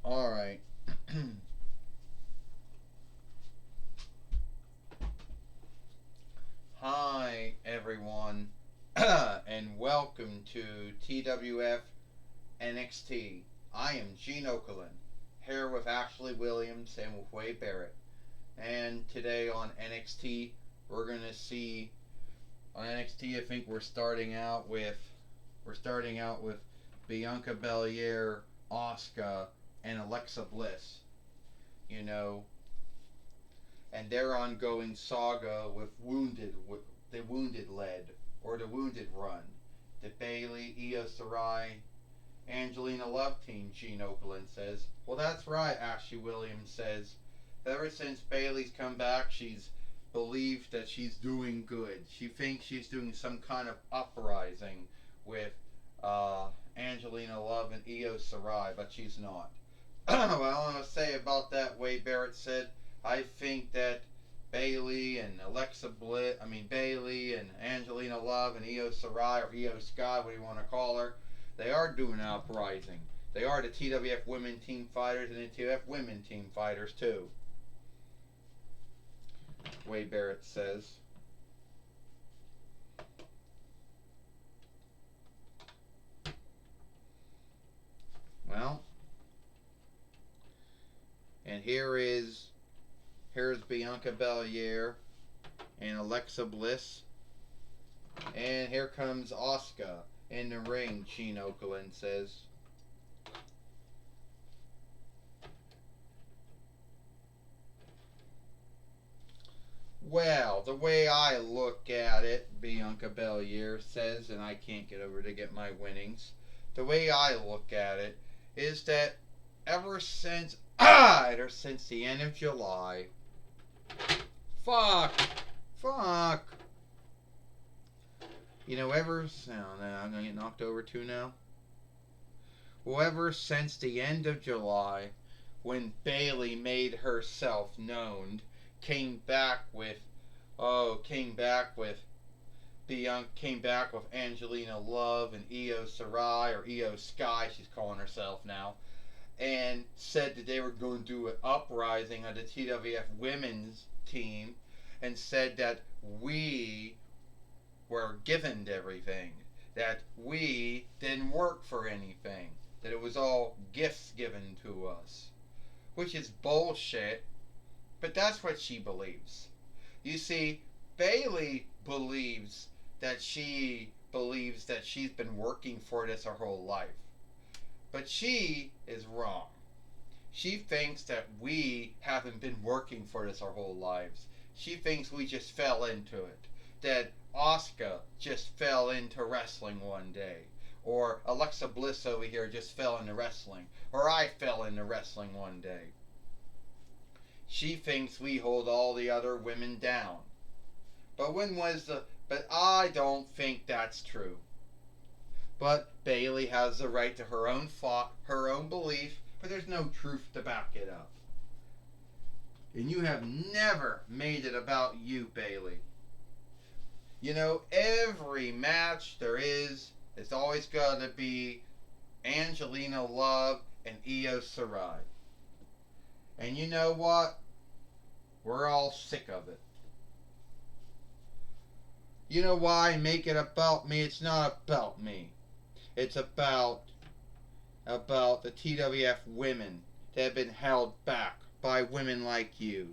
All right. Hi, everyone, and welcome to TWF NXT. I am Gene Okerlund, here with Ashley Williams and with Wade Barrett. And today on NXT, we're gonna see on NXT. I think we're starting out with Bianca Belair, Asuka, and Alexa Bliss. You know, and their ongoing saga with the Wounded Lead or the Wounded Run, the Bailey, Io Sarai, Angelina Love team. Gene Okerlund says. Well, that's right. Ashley Williams says. Ever since Bailey's come back, she's believed that she's doing good. She thinks she's doing some kind of uprising with Angelina Love and Io Sarai, but she's not. What I want to say about that, Wade Barrett said, I think that Bailey and Angelina Love and Io Sarai or Io Sky, what do you want to call her, they are doing an uprising. They are the TWF women team fighters and the TWF women team fighters too. Wade Barrett says. Well, and here's Bianca Belair and Alexa Bliss. And here comes Asuka in the ring, Gene Okerlund says. Well, the way I look at it, Bianca Belair says, and I can't get over to get my winnings. The way I look at it is that ever since the end of July, fuck, fuck. I'm gonna get knocked over too now. Well, ever since the end of July, when Bailey made herself known, came back with Angelina Love and Io Sarai or Io Sky, she's calling herself now, and said that they were going to do an uprising of the TWF women's team, and said that we were given everything, that we didn't work for anything, that it was all gifts given to us, which is bullshit, but that's what she believes. You see, Bailey believes that she's been working for this her whole life. But she is wrong. She thinks that we haven't been working for this our whole lives. She thinks we just fell into it. That Asuka just fell into wrestling one day. Or Alexa Bliss over here just fell into wrestling. Or I fell into wrestling one day. She thinks we hold all the other women down. But I don't think that's true. But Bailey has the right to her own belief, but there's no truth to back it up. And you have never made it about you, Bailey. Every match there is, it's always got to be Angelina Love and Io Sarai. And you know what? We're all sick of it. You know why I make it about me? It's not about me. It's about the TWF women that have been held back by women like you.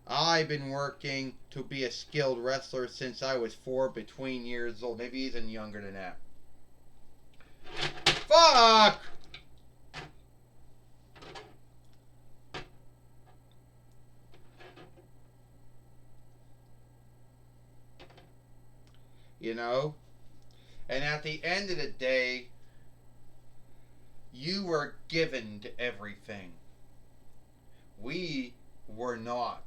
I've been working to be a skilled wrestler since I was 4 between years old, maybe even younger than that. Fuck! You know? And at the end of the day, you were given to everything. We were not.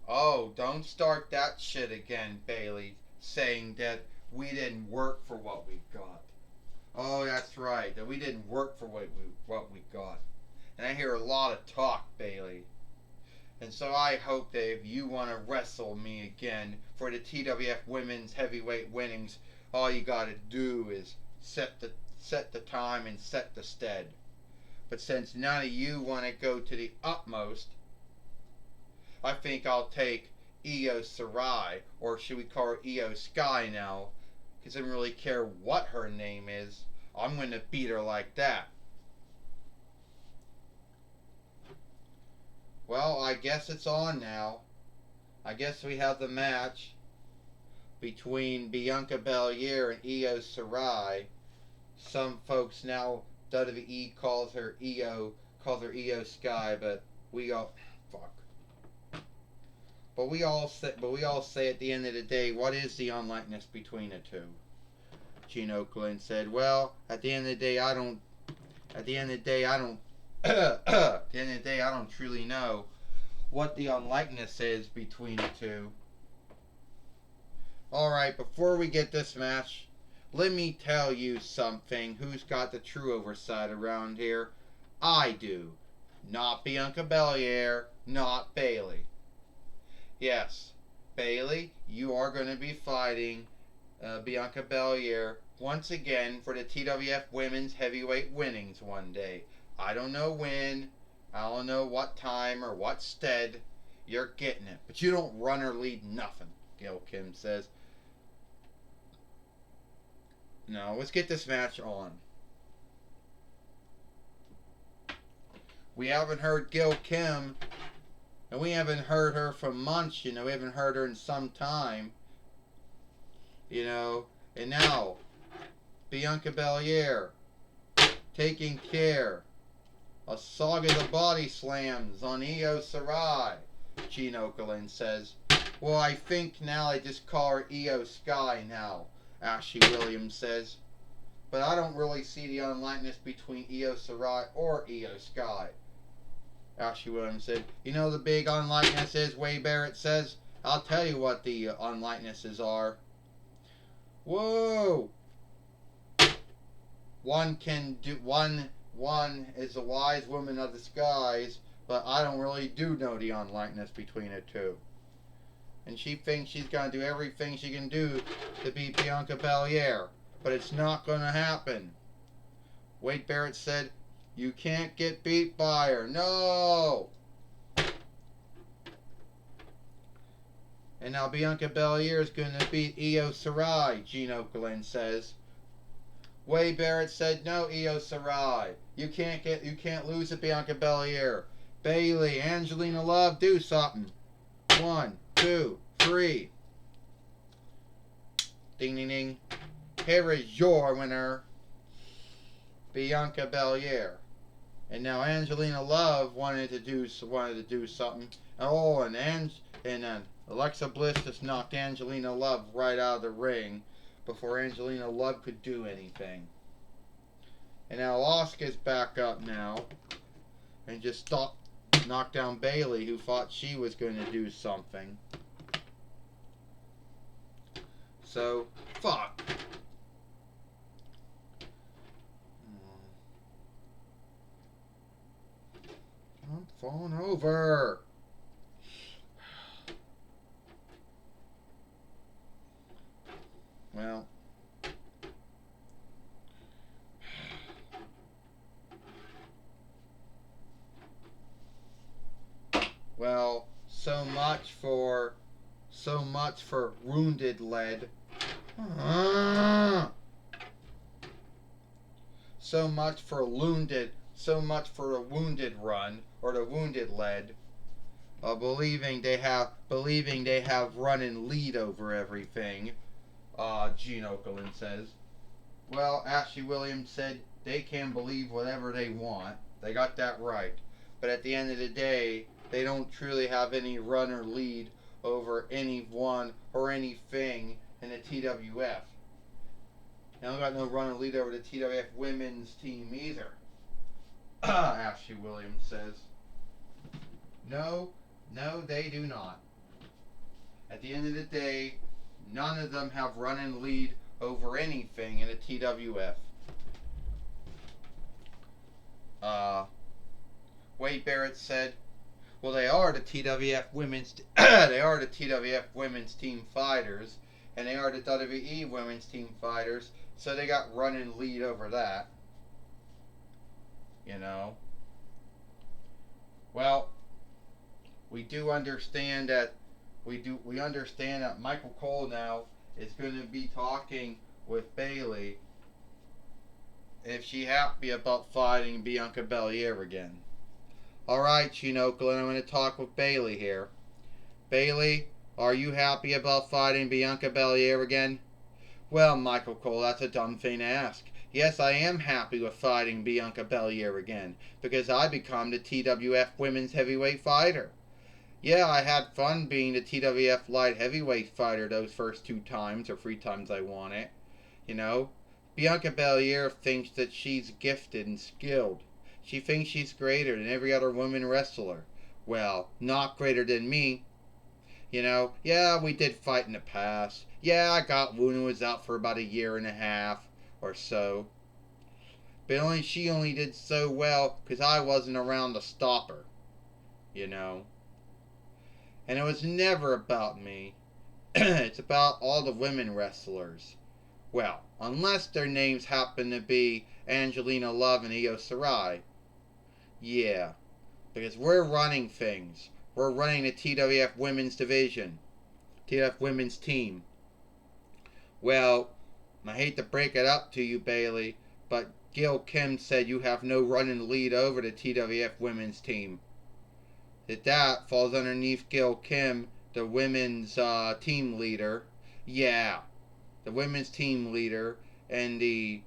Oh, don't start that shit again, Bailey, saying that we didn't work for what we got. Oh, that's right, that we didn't work for what we got. And I hear a lot of talk, Bailey. And so I hope that if you want to wrestle me again for the TWF Women's Heavyweight winnings, all you got to do is set the time and set the stead. But since none of you want to go to the utmost, I think I'll take Io Sarai, or should we call her Io Sky now? Because I don't really care what her name is. I'm going to beat her like that. Well, I guess it's on now. I guess we have the match between Bianca Belair and Io Sarai. Some folks now, WWE calls her Io Sky, but we all fuck. But we all say at the end of the day, what is the unlikeness between the two? Gene Okerlund said, well, at the end of the day, I don't truly know what the unlikeness is between the two. Alright, before we get this match, let me tell you something. Who's got the true oversight around here? I do. Not Bianca Belair, not Bayley. Yes, Bayley, you are going to be fighting Bianca Belair once again for the TWF Women's Heavyweight Winnings one day. I don't know when, I don't know what time or what stead you're getting it, but you don't run or lead nothing, Gail Kim says. No, let's get this match on. We haven't heard Gail Kim, and we haven't heard her for months, we haven't heard her in some time. And now, Bianca Belair, taking care. A saga of the body slams on Io Sarai, Gene Okerlund says. Well, I think now I just call her Io Sky now, Ashley Williams says. But I don't really see the unlikeness between Io Sarai or Io Sky, Ashley Williams said. The big unlikeness is, Wade Barrett says. I'll tell you what the unlikenesses are. Whoa! One is the wise woman of the skies, but I don't really do know the unlikeness between the two. And she thinks she's going to do everything she can do to beat Bianca Belair, but it's not going to happen. Wade Barrett said, you can't get beat by her. No! And now Bianca Belair is going to beat Io Sarai, Gene Okerlund says. Wade Barrett said, no, Io Sarai. You can't lose to Bianca Belair. Bayley, Angelina Love, do something. 1, 2, 3. Ding, ding, ding. Here is your winner, Bianca Belair. And now Angelina Love wanted to do something. Oh, and Alexa Bliss just knocked Angelina Love right out of the ring before Angelina Love could do anything. And now Asuka's back up now and just knocked down Bayley, who thought she was going to do something. So, fuck. I'm falling over. Well, so much for Wounded Lead. So much for the Wounded Run, or the Wounded Lead. Believing they have run and lead over everything. Gene Okerlund says. Well, Ashley Williams said they can believe whatever they want. They got that right. But at the end of the day, they don't truly have any run or lead over anyone or anything in the TWF. They don't got no run or lead over the TWF women's team either. Ashley Williams says. No, they do not. At the end of the day, none of them have run and lead over anything in the TWF. Wade Barrett said, well, they are the TWF women's team fighters, and they are the WWE women's team fighters, so they got run and lead over that. you know. Well, we do understand that we understand that Michael Cole now is going to be talking with Bayley if she happy about fighting Bianca Belair again. Alright, Gene Okerlund, I'm going to talk with Bayley here. Bayley, are you happy about fighting Bianca Belair again? Well, Michael Cole, that's a dumb thing to ask. Yes, I am happy with fighting Bianca Belair again, because I become the TWF Women's Heavyweight Fighter. Yeah, I had fun being the TWF Light Heavyweight Fighter those first 2 times, or 3 times I won it. You know, Bianca Belair thinks that she's gifted and skilled. She thinks she's greater than every other woman wrestler. Well, not greater than me. You know, yeah, we did fight in the past. Yeah, I got wounded, was out for about a year and a half or so. But she only did so well because I wasn't around to stop her. You know. And it was never about me. It's about all the women wrestlers. Well, unless their names happen to be Angelina Love and Io Shirai. Yeah, because we're running things. We're running the TWF Women's Division. TWF Women's Team. Well, I hate to break it up to you, Bayley, but Gil Kim said you have no running lead over the TWF Women's Team. That falls underneath Gil Kim, the women's team leader. Yeah, the women's team leader and the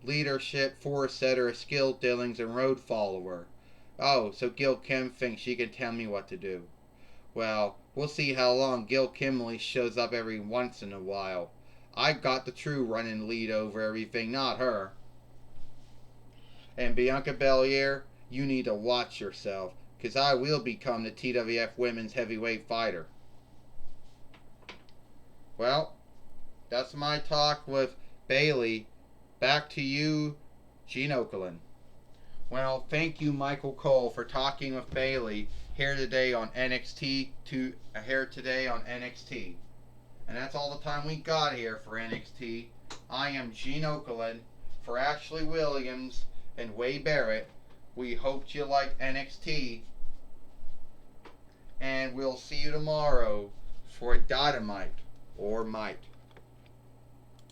leadership force setter of skill dealings and road follower. Oh, so Gil Kim thinks she can tell me what to do. Well, we'll see how long Gil Kimley shows up every once in a while. I got the true running lead over everything, not her. And Bianca Belair, you need to watch yourself, because I will become the TWF Women's Heavyweight Fighter. Well, that's my talk with Bayley. Back to you, Gene Okerlund. Well, thank you, Michael Cole, for talking with Bayley here today on NXT. And that's all the time we got here for NXT. I am Gene Okerlund. For Ashley Williams and Wade Barrett, we hope you like NXT. And we'll see you tomorrow for Dynamite or Might.